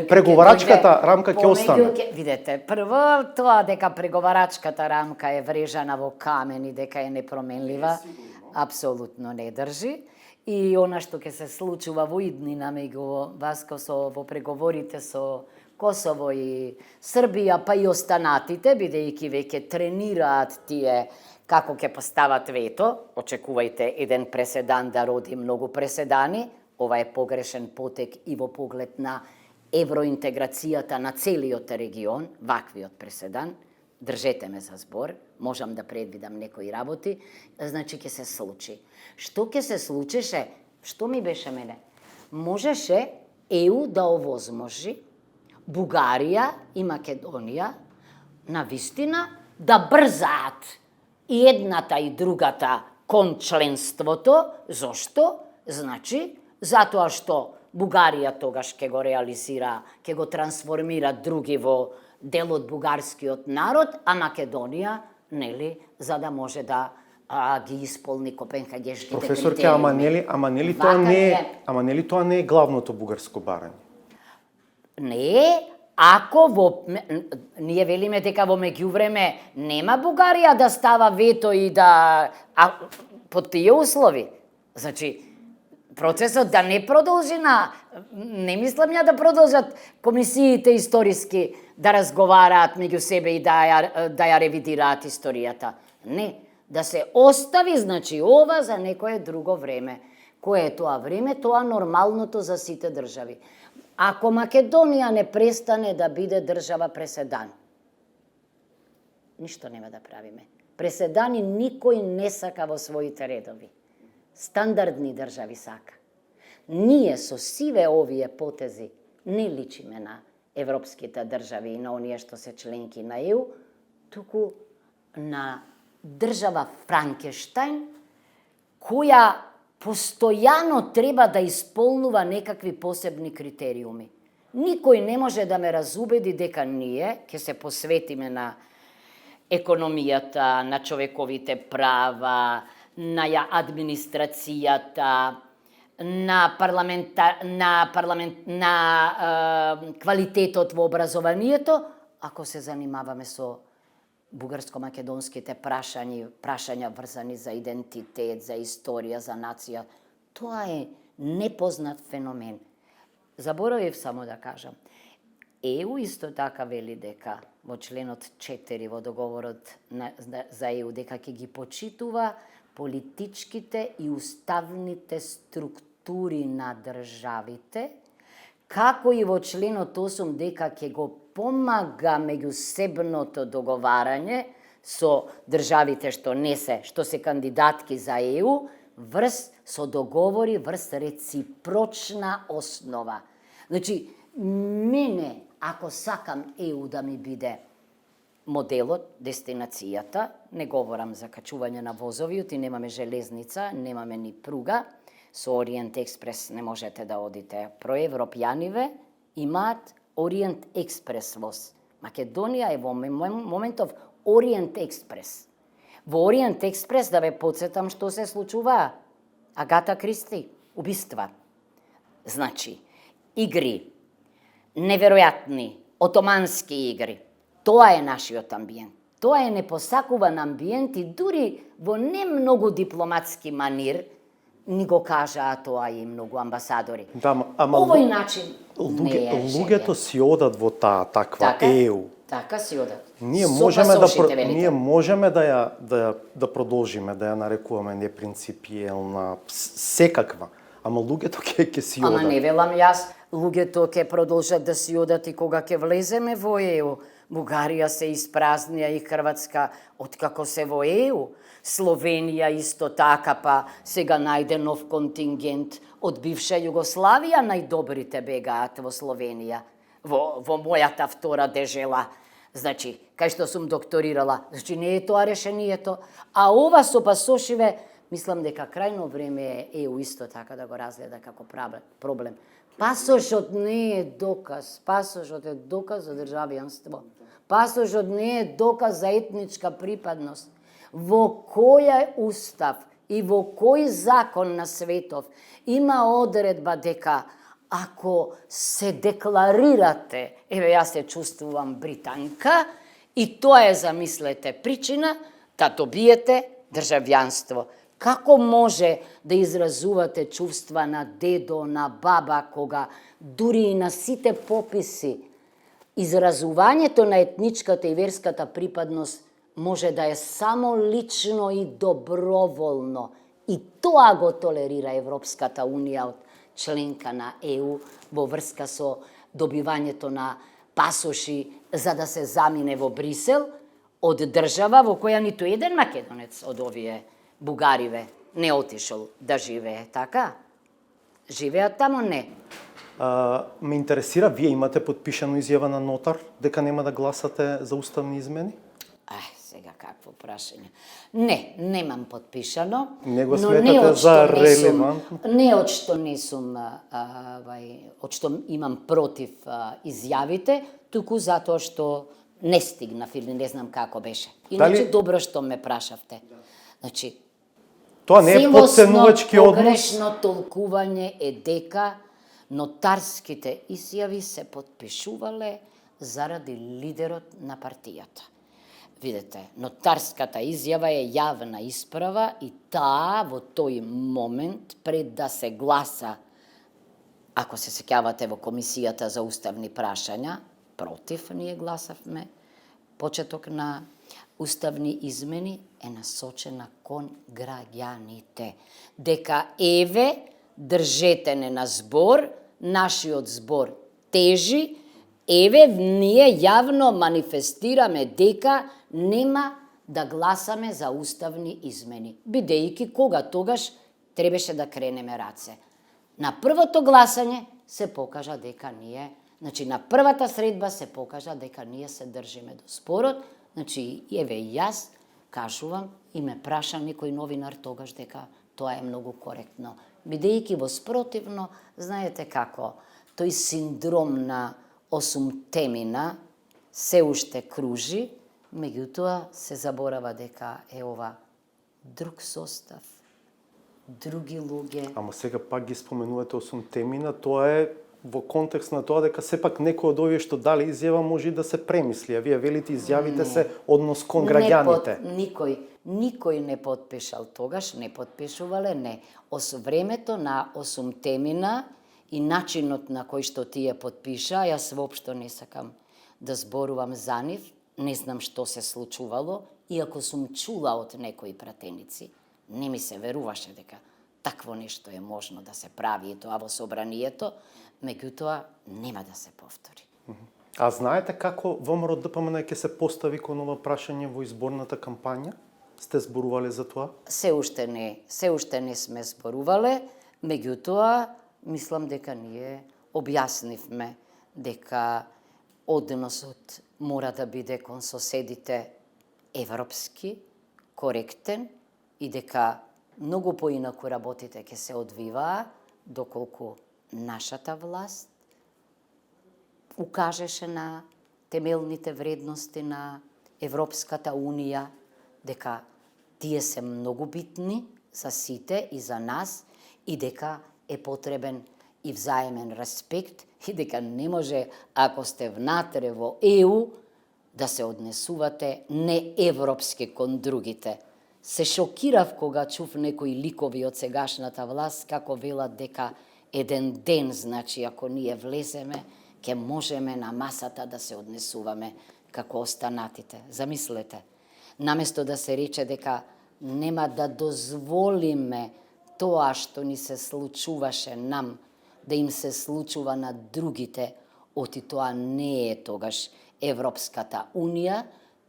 Преговарачката рамка ќе остане. Видете, прво тоа дека преговарачката рамка е врежана во камен и дека е непроменлива, апсолутно не држи. И она што ќе се случува во иднина меѓу вас во преговорите со Косово и Србија, па и останатите, бидејќи веќе тренираат тие како ќе постават вето, очекувајте еден преседан да роди многу преседани, ова е погрешен потек и во поглед на евроинтеграцијата на целиот регион, ваквиот преседан, држете ме за збор, можам да предвидам некои работи, значи ќе се случи. Што ќе се случеше? Што ми беше мене? Можеше ЕУ да овозможи Бугарија и Македонија на вистина да брзаат и едната и другата кон членството. Зошто? Значи, затоа што Бугарија тогаш ќе го реализира, ќе го трансформира други во дел од бугарскиот народ, а Македонија, нели, за да може да ги исполни копенхагешките Професорке, критериуми. ама нели тоа не е главното бугарско барање? Не, ако ние велиме дека во меѓувреме нема Бугарија да става вето и да под тие услови. Значи, процесот да не продолжи не мислам ја да продолжат комисиите историски да разговараат меѓу себе и да ја ревидираат историјата. Не, да се остави, значи, ова за некое друго време. Кое е тоа време? Тоа нормалното за сите држави. Ако Македонија не престане да биде држава преседан, ништо нема да правиме. Преседани никој не сака во своите редови. Стандардни држави сака. Ние со сиве овие потези не личиме на европските држави и на оние што се членки на ЕУ, туку на држава Франкенштајн, која постојано треба да исполнува некакви посебни критериуми. Никој не може да ме разубеди дека ние ќе се посветиме на економијата, на човековите права, на администрацијата, на квалитетот во образованието, ако се занимаваме со бугарско-македонските прашања врзани за идентитет, за историја, за нација. Тоа е непознат феномен. Заборавив само да кажам. ЕУ исто така вели дека во членот 4 во договорот за ЕУ дека ќе ги почитува политичките и уставните структури на државите, како и во членот 8 дека ќе го помага меѓусебното договарање со државите што се кандидатки за ЕУ, врз со договори врз реципрочна основа. Значи, мене, ако сакам ЕУ да ми биде моделот, дестинацијата, не говорам за качување на возови, ти немаме железница, немаме ни пруга, со Ориент Експрес не можете да одите. Проевропјаниве имаат Ориент Експрес воз. Македонија е во моментов Ориент Експрес. Во Ориент Експрес, да ве подсетам што се случува, Агата Кристи, убиства. Значи, игри, неверојатни, отомански игри. Тоа е нашиот амбиент. Тоа е непосакуван амбиент и дури во не многу дипломатски манир ни го кажаа тоа и многу амбасадори. Да, ама овој начин не е луѓето си одат во таа таква ЕУ. Така си одат. Ние можеме да продолжиме да ја нарекуваме непринципиелна, секаква, ама луѓето ќе си одат. Ама не велам јас, луѓето ќе продолжат да си одат и кога ќе влеземе во ЕУ. Бугарија се испразнија и Хрватска откако се во ЕУ. Словенија исто така, па сега најде нов контингент од бивша Југославија, најдобрите бегаат во Словенија, во мојата втора дежела. Значи, кај што сум докторирала, значи не е тоа решението, а ова со пасошиве, мислам дека крајно време е ЕУ исто така да го разгледа како проблем. Пасошот не е доказ, пасошот е доказ за државјанство. Пасошот не е доказ за етничка припадност. Во кој устав и во кој закон на светов има одредба дека ако се декларирате, еве јас се чувствувам британка, и тоа е, замислете, причина да добиете државјанство. Како може да изразувате чувства на дедо, на баба, кога дури и на сите пописи изразувањето на етничката и верската припадност може да е само лично и доброволно. И тоа го толерира Европската Унија од членка на ЕУ во врска со добивањето на пасоши за да се замине во Брисел од држава во која ниту еден македонец од овие бугариве не отишол да живее, така? Живеат таму, не. Ме интересира, вие имате подпишано изјава на нотар дека нема да гласате за уставни измени? Сега какво прашање. Не, немам подпишано. Не го но сметате за релевантно? Не од што не сум, од што имам против изјавите, туку затоа што не стигнав или не знам како беше. Иначе добро што ме прашавте. Значи, Тоа не е подценувачки однос? погрешно толкување е дека нотарските изјави се подпишувале заради лидерот на партијата. Видете, нотарската изјава е јавна исправа и таа во тој момент пред да се гласа, ако се сеќавате во комисијата за уставни прашања, против ние гласавме, почеток на уставни измени е насочена кон граѓаните. Дека еве, држете не на збор, нашиот збор тежи, еве, ние јавно манифестираме дека нема да гласаме за уставни измени, бидејќи кога тогаш требаше да кренеме раце. На првото гласање се покажа дека ние, значи на првата средба се покажа дека ние се држиме до спорот, значи еве јас кажувам и ме праша некој новинар тогаш дека тоа е многу коректно. Бидејќи во спротивно, знаете како, тој синдром на осумтемина се уште кружи, меѓутоа се заборава дека е ова друг состав, други луѓе. Ама сега пак ги споменувате осумтемина, тоа е во контекст на тоа дека сепак некој од овие што дали изјава може и да се премисли, а вие велите изјавите се однос кон граѓаните. Никој не подпишал тогаш, не подпишувале, не. Времето на осумтемина и начинот на кој што тие подпиша, јас воопшто не сакам да зборувам за нив, не знам што се случувало, иако сум чула од некои пратеници, не ми се веруваше дека такво нешто е можно да се прави и тоа во собранието, меѓутоа нема да се повтори. А знаете како ВМРО ДПМН ќе се постави кон ова прашање во изборната кампања? Сте зборувале за тоа? Се уште не сме зборувале, меѓутоа мислам дека ние објаснивме дека односот мора да биде кон соседите европски, коректен и дека многу поинаку работите ќе се одвиваа доколку нашата власт укажеше на темелните вредности на Европската Унија, дека тие се многу битни за сите и за нас и дека е потребен и взаемен респект и дека не може, ако сте внатре во ЕУ, да се однесувате неевропски кон другите. Се шокирав кога чув некои ликови од сегашната власт како велат дека еден ден, значи ако ние влеземе, ќе можеме на масата да се однесуваме како останатите. Замислете, наместо да се рече дека нема да дозволиме тоа што ни се случуваше нам, да им се случува на другите, оти тоа не е тогаш Европската Унија,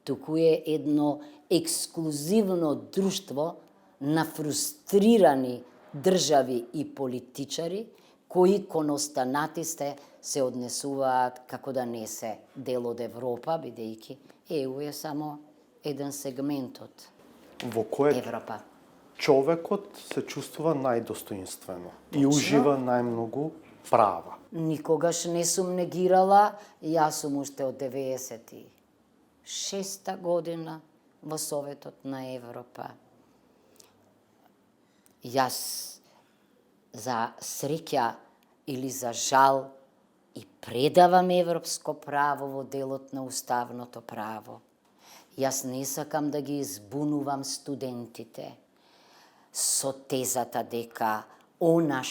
туку е едно ексклузивно друштво на фрустрирани држави и политичари кои кон останатите се однесуваат како да не се дел од Европа, бидејќи ЕУ е само еден сегмент од Во кое Европа. човекот се чувствува најдостоинствено и ужива најмногу права. Никогаш не сум негирала, јас сум уште од 96-та година во Советот на Европа. Јас за среќа или за жал и предавам европско право во делот на уставното право. Јас не сакам да ги избунувам студентите со тезата дека она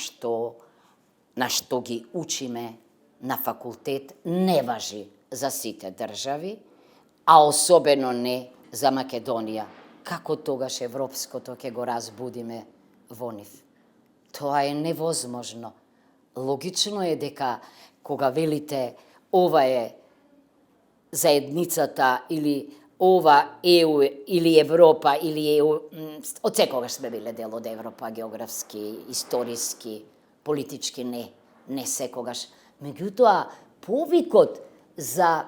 на што ги учиме на факултет не важи за сите држави, а особено не за Македонија. Како тогаш европското ќе го разбудиме во нив? Тоа е невозможно. Логично е дека кога велите ова е заедницата или ова ЕУ или Европа или ЕУ, од секогаш сме биле дел од Европа, географски, историски, политички не секогаш. Меѓутоа, повикот за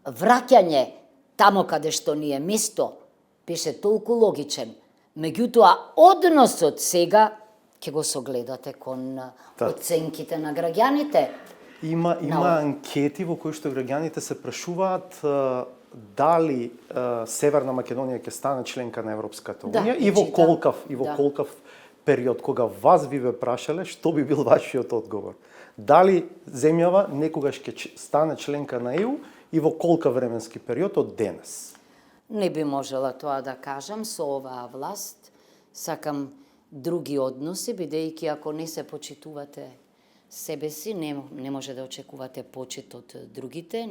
враќање тамо каде што ни е место беше толку логичен. Меѓутоа, односот сега ќе го согледате кон оценките на граѓаните. Има анкети во кои што граѓаните се прашуваат дали Северна Македонија ќе стане членка на Европската унија и во колкав период. Кога вас ви ве прашале, што би бил вашиот одговор? Дали земјава некогаш ќе стане членка на ЕУ и во колка временски период од денес? Не би можела тоа да кажам со оваа власт. Сакам други односи, бидејќи ако не се почитувате себе си, не може да очекувате почит од другите.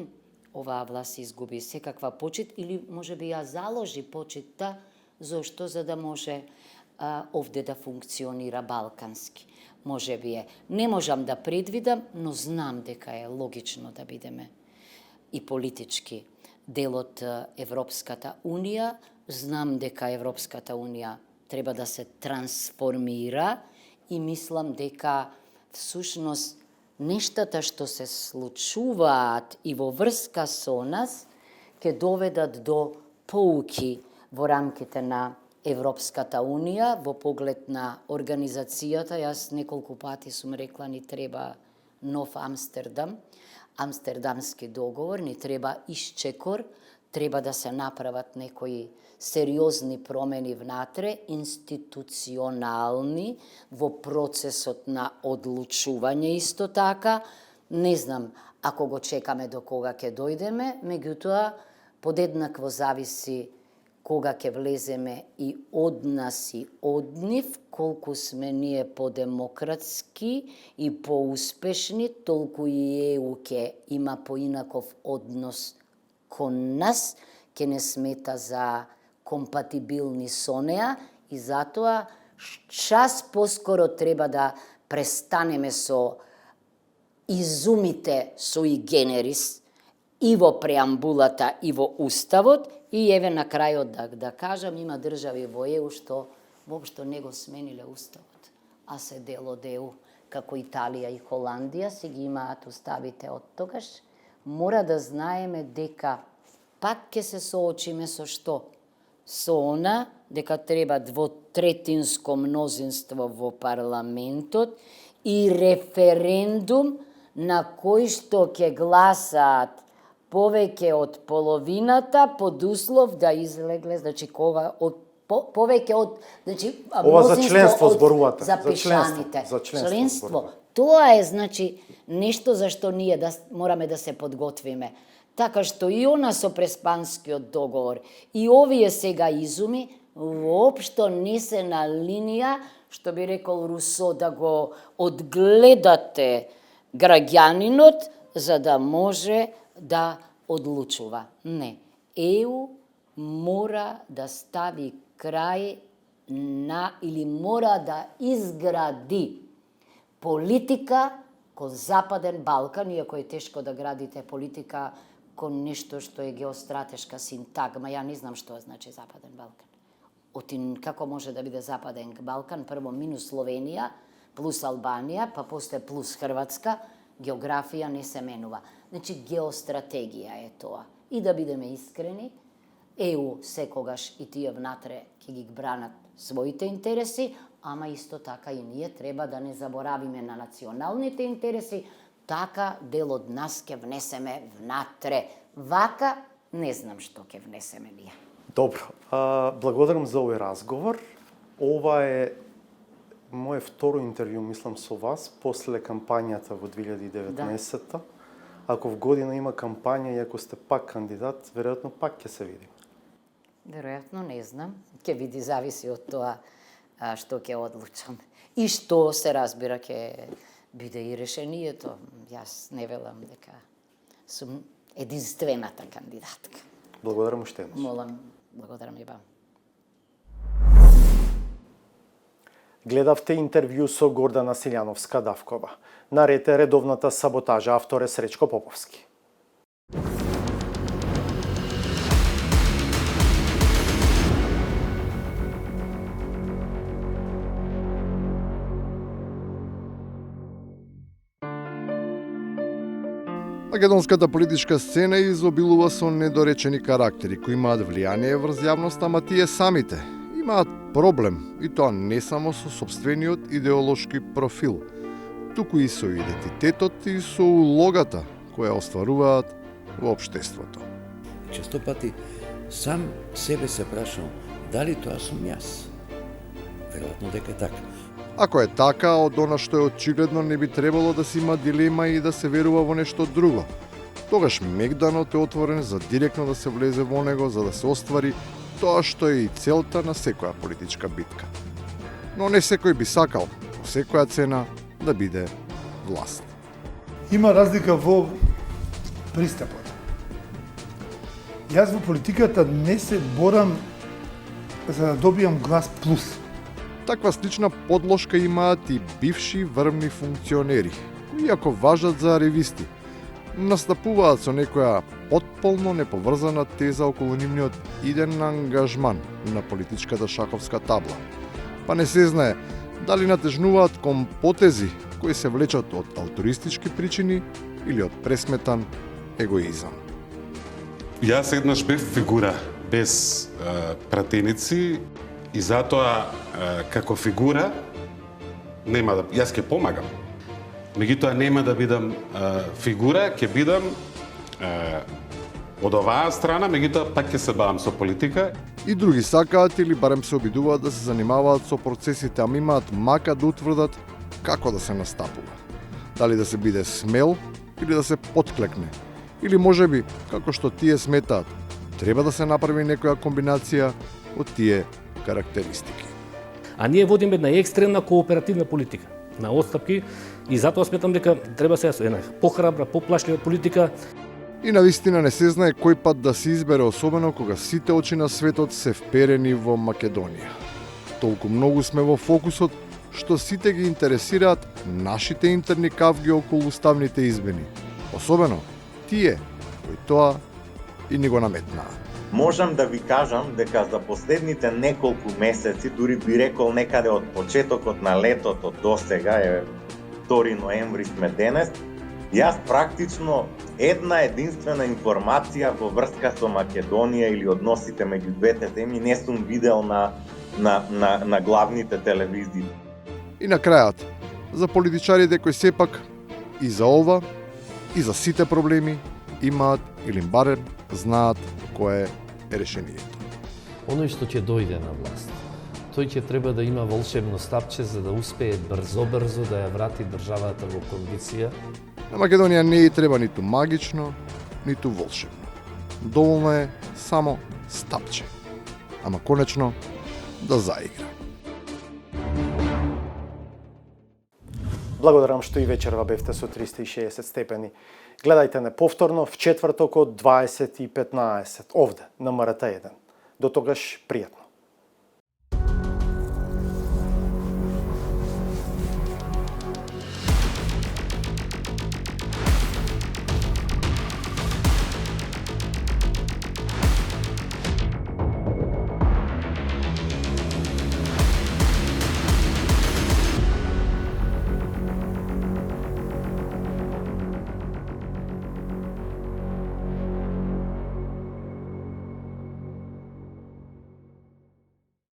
Оваа власт изгуби секаква почит или може би ја заложи почитта, зошто? За да може овде да функционира балкански. Може би е. Не можам да предвидам, но знам дека е логично да бидеме и политички дел од Европската унија. Знам дека Европската унија треба да се трансформира и мислам дека всушност нештата што се случуваат и во врска со нас ќе доведат до поуки во рамките на Европската унија во поглед на организацијата. Јас неколку пати сум рекла ни треба нов Амстердам, Амстердамски договор, ни треба исчекор, треба да се направат некои сериозни промени внатре, институционални, во процесот на одлучување исто така. Не знам ако го чекаме до кога ќе дојдеме, меѓутоа подеднакво зависи кога ќе влеземе и од нас и од нив, колку сме ние подемократски и поуспешни, толку и ЕУ ќе има поинаков однос кон нас, ќе не смета за компатибилни со неа и затоа час поскоро треба да престанеме со изумите суи генерис и во преамбулата и во уставот и еве на крајот да кажам, има држави во ЕУ што воопшто не го смениле уставот, а се дел од ЕУ, како Италија и Холандија си ги имаат уставите од тогаш. Мора да знаеме дека пак ќе се соочиме со што? Со она дека треба двотретинско мнозинство во парламентот и референдум на кој што ќе гласаат повеќе од половината под услов да излегле, значи кога од повеќе од, значи ова за членство зборувате, за пишаните. За членство. Тоа е значи нешто за што ние мораме да се подготвиме. Така што и она со Преспанскиот договор и овие сега изуми воопшто не се на линија, што би рекол Русо, да го одгледате граѓанинот за да може да одлучува. Не. ЕУ мора да стави крај на или мора да изгради политика кон Западен Балкан, иако е тешко да градите политика кон нешто што е геостратешка синтагма. Ја не знам што значи Западен Балкан. Како може да биде Западен Балкан? Прво минус Словенија, плюс Албанија, па после плюс Хрватска. Географија не се менува. Значи геостратегија е тоа. И да бидеме искрени, ЕУ секогаш и тие внатре ќе ги бранат своите интереси, ама исто така и ние треба да не заборавиме на националните интереси, така дел од нас ќе внесеме внатре. Вака не знам што ќе внесеме ние. Добро, благодарам за овој разговор. Ова е моје второ интервју, мислам, со вас, после кампањата во 2019-та. Ако в година има кампања и ако сте пак кандидат, веројатно пак ќе се видим. Веројатно, не знам. Ќе види, зависи од тоа што ќе одлучам. И што се разбира ќе биде и решението. Јас не велам дека сум единствената кандидатка. Благодарам уште еднаш. Молам, благодарам и вам. Гледавте интервју со Гордана Силјановска-Давкова. Наред е редовната саботажа, автор е Сречко Поповски. Македонската политичка сцена изобилува со недоречени карактери кои имаат влијание врз јавноста, ама тие самите имаат проблем, и тоа не само со сопствениот идеолошки профил, туку и со идентитетот и со улогата која остваруваат во општеството. Често пати сам себе се прашам дали тоа сум јас. Веројатно дека е така. Ако е така, од она што е очигледно не би требало да се има дилема и да се верува во нешто друго. Тогаш мегданот е отворен за директно да се влезе во него за да се оствари тоа што е и целта на секоја политичка битка. Но не секој би сакал, по секоја цена, да биде власт. Има разлика во пристапот. Јас во политиката не се борам за да добијам глас плюс. Таква слична подложка имаат и бивши врвни функционери, кои ако важат за ревисти, настапуваат со некоја потполно неповрзана теза околу нивниот иден ангажман на политичката шаховска табла. Па не се знае дали натежнуваат кон потези кои се влечат од алтористички причини или од пресметан егоизам. Јас еднаш бев фигура без пратеници и затоа како фигура нема да јас ќе помагам. Меѓутоа нема да бидам фигура, ќе бидам од оваа страна, меѓутоа пак ќе се бавам со политика. И други сакаат или барем се обидуваат да се занимаваат со процесите, ама имаат мака да утврдат како да се настапува. Дали да се биде смел или да се потклекне. Или можеби, како што тие сметаат, треба да се направи некоја комбинација од тие карактеристики. А ние водиме една екстремна кооперативна политика на отстапки и затоа сметам дека треба се една похрабра, поплашлива политика. И навистина не се знае кој пат да се избере, особено кога сите очи на светот се вперени во Македонија. Толку многу сме во фокусот што сите ги интересираат нашите интерни кавги околу уставните измени. Особено тие кои тоа и ни го наметнаат. Можам да ви кажам дека за последните неколку месеци, дури би рекол некаде од почетокот на летото до сега, е 2 ноември сме денес, јас практично една единствена информација во врска со Македонија или односите меѓу двете земји не сум видел на главните телевизии. И на крајот, за политичарите кои сепак и за ова, и за сите проблеми имаат или барем знаат кое е решението. Оној што ќе дојде на власт, тој ќе треба да има волшебно стапче за да успее брзо да ја врати државата во кондиција. На Македонија не и треба ниту магично, ниту волшебно. Доволно е само стапче. Ама конечно да заигра. Благодарам што и вечерва бевте со 360 степени. Гледајте не повторно в четврток од 20:15 овде на МРТ1. До тогаш пријатно.